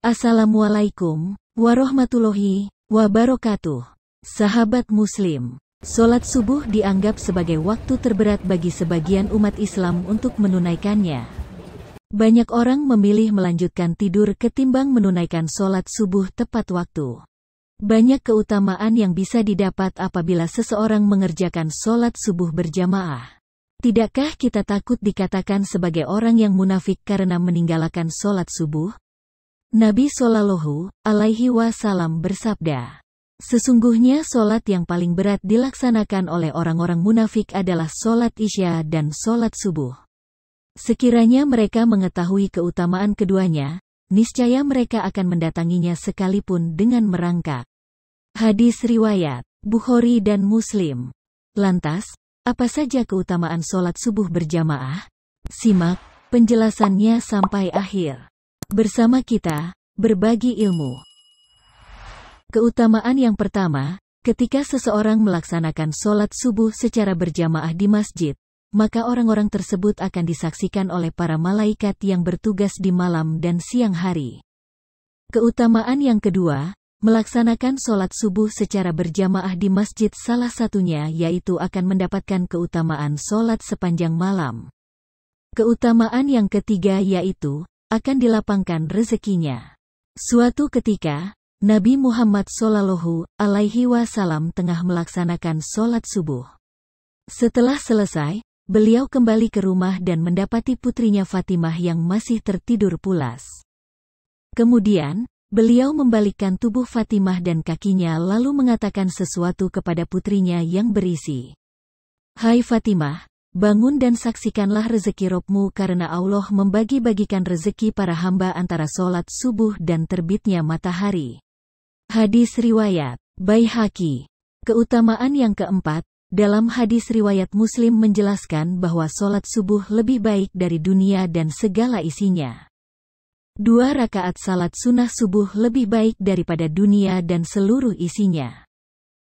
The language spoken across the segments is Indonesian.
Assalamualaikum warahmatullahi wabarakatuh. Sahabat Muslim, sholat subuh dianggap sebagai waktu terberat bagi sebagian umat Islam untuk menunaikannya. Banyak orang memilih melanjutkan tidur ketimbang menunaikan sholat subuh tepat waktu. Banyak keutamaan yang bisa didapat apabila seseorang mengerjakan sholat subuh berjamaah. Tidakkah kita takut dikatakan sebagai orang yang munafik karena meninggalkan sholat subuh? Nabi Shallallahu Alaihi Wasallam bersabda, sesungguhnya sholat yang paling berat dilaksanakan oleh orang-orang munafik adalah sholat Isya dan sholat subuh. Sekiranya mereka mengetahui keutamaan keduanya, niscaya mereka akan mendatanginya sekalipun dengan merangkak. Hadis riwayat Bukhari dan Muslim. Lantas, apa saja keutamaan sholat subuh berjamaah? Simak penjelasannya sampai akhir. Bersama kita, berbagi ilmu. Keutamaan yang pertama, ketika seseorang melaksanakan sholat subuh secara berjamaah di masjid, maka orang-orang tersebut akan disaksikan oleh para malaikat yang bertugas di malam dan siang hari. Keutamaan yang kedua, melaksanakan sholat subuh secara berjamaah di masjid salah satunya yaitu akan mendapatkan keutamaan sholat sepanjang malam. Keutamaan yang ketiga yaitu, akan dilapangkan rezekinya. Suatu ketika, Nabi Muhammad Shallallahu Alaihi Wasallam tengah melaksanakan sholat subuh. Setelah selesai, beliau kembali ke rumah dan mendapati putrinya Fatimah yang masih tertidur pulas. Kemudian, beliau membalikkan tubuh Fatimah dan kakinya lalu mengatakan sesuatu kepada putrinya yang berisi, "Hai Fatimah, bangun dan saksikanlah rezeki Robmu karena Allah membagi-bagikan rezeki para hamba antara sholat subuh dan terbitnya matahari." Hadis riwayat Baihaqi. Keutamaan yang keempat, dalam hadis riwayat Muslim menjelaskan bahwa sholat subuh lebih baik dari dunia dan segala isinya. 2 rakaat salat sunnah subuh lebih baik daripada dunia dan seluruh isinya.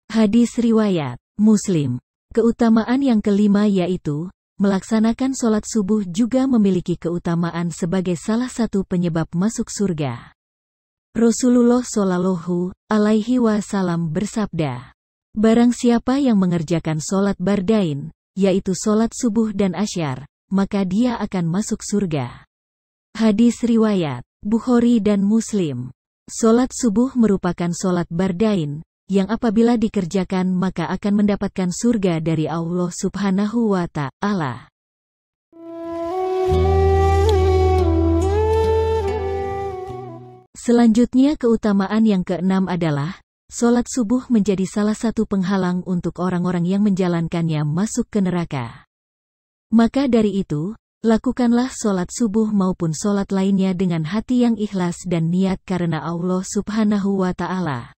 Hadis riwayat Muslim. Keutamaan yang kelima yaitu, melaksanakan sholat subuh juga memiliki keutamaan sebagai salah satu penyebab masuk surga. Rasulullah Shallallahu Alaihi Wasallam bersabda, barang siapa yang mengerjakan sholat bardain, yaitu sholat subuh dan asyar, maka dia akan masuk surga. Hadis riwayat Bukhari dan Muslim. Sholat subuh merupakan sholat bardain, yang apabila dikerjakan maka akan mendapatkan surga dari Allah Subhanahu wa Ta'ala. Selanjutnya keutamaan yang keenam adalah, sholat subuh menjadi salah satu penghalang untuk orang-orang yang menjalankannya masuk ke neraka. Maka dari itu, lakukanlah sholat subuh maupun sholat lainnya dengan hati yang ikhlas dan niat karena Allah Subhanahu wa Ta'ala.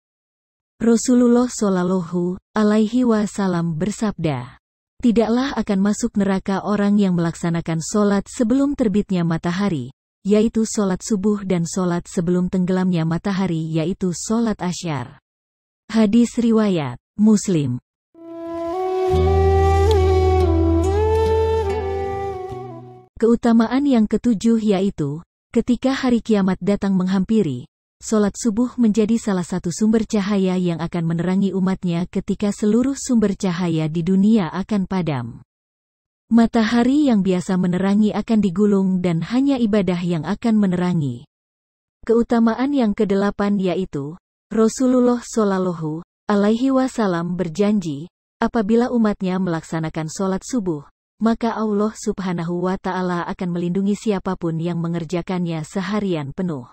Rasulullah Shallallahu Alaihi Wasallam bersabda, tidaklah akan masuk neraka orang yang melaksanakan sholat sebelum terbitnya matahari, yaitu sholat subuh dan sholat sebelum tenggelamnya matahari yaitu sholat asyar. Hadis riwayat Muslim. Keutamaan yang ketujuh yaitu, ketika hari kiamat datang menghampiri, sholat subuh menjadi salah satu sumber cahaya yang akan menerangi umatnya ketika seluruh sumber cahaya di dunia akan padam. Matahari yang biasa menerangi akan digulung dan hanya ibadah yang akan menerangi. Keutamaan yang kedelapan yaitu, Rasulullah Shallallahu Alaihi Wasallam berjanji, apabila umatnya melaksanakan sholat subuh, maka Allah Subhanahu wa Ta'ala akan melindungi siapapun yang mengerjakannya seharian penuh.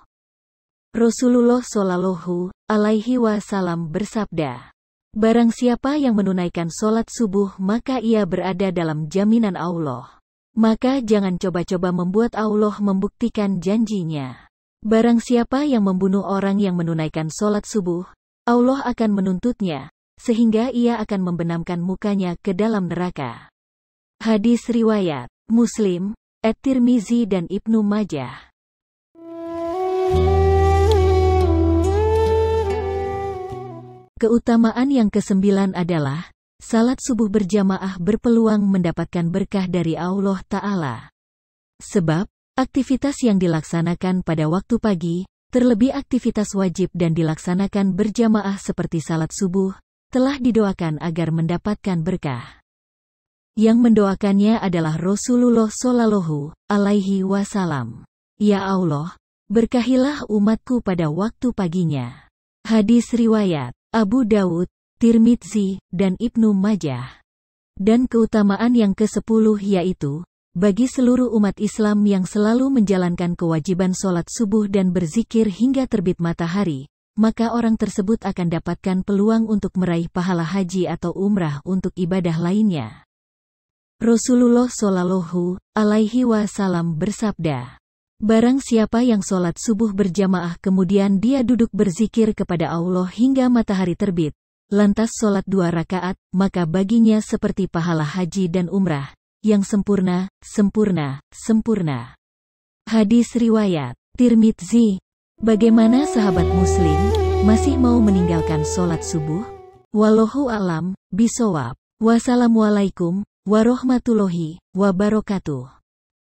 Rasulullah Shallallahu Alaihi Wasallam bersabda, barang siapa yang menunaikan sholat subuh maka ia berada dalam jaminan Allah. Maka jangan coba-coba membuat Allah membuktikan janjinya. Barang siapa yang membunuh orang yang menunaikan sholat subuh, Allah akan menuntutnya, sehingga ia akan membenamkan mukanya ke dalam neraka. Hadis riwayat Muslim, At-Tirmizi dan Ibnu Majah. Keutamaan yang kesembilan adalah, salat subuh berjamaah berpeluang mendapatkan berkah dari Allah Ta'ala. Sebab, aktivitas yang dilaksanakan pada waktu pagi, Terlebih aktivitas wajib dan dilaksanakan berjamaah seperti salat subuh, telah didoakan agar mendapatkan berkah. Yang mendoakannya adalah Rasulullah Shallallahu Alaihi Wasallam. Ya Allah, berkahilah umatku pada waktu paginya. Hadis riwayat Abu Dawud, Tirmidzi, dan Ibnu Majah. Dan keutamaan yang ke-10 yaitu, bagi seluruh umat Islam yang selalu menjalankan kewajiban sholat subuh dan berzikir hingga terbit matahari, maka orang tersebut akan dapatkan peluang untuk meraih pahala haji atau umrah untuk ibadah lainnya. Rasulullah Shallallahu Alaihi Wasallam bersabda, barang siapa yang sholat subuh berjamaah kemudian dia duduk berzikir kepada Allah hingga matahari terbit, lantas sholat 2 rakaat, maka baginya seperti pahala haji dan umrah, yang sempurna, sempurna, sempurna. Hadis riwayat Tirmidzi. Bagaimana sahabat muslim, masih mau meninggalkan sholat subuh? Wallahu a'lam bishawab. Wassalamualaikum warahmatullahi wabarakatuh.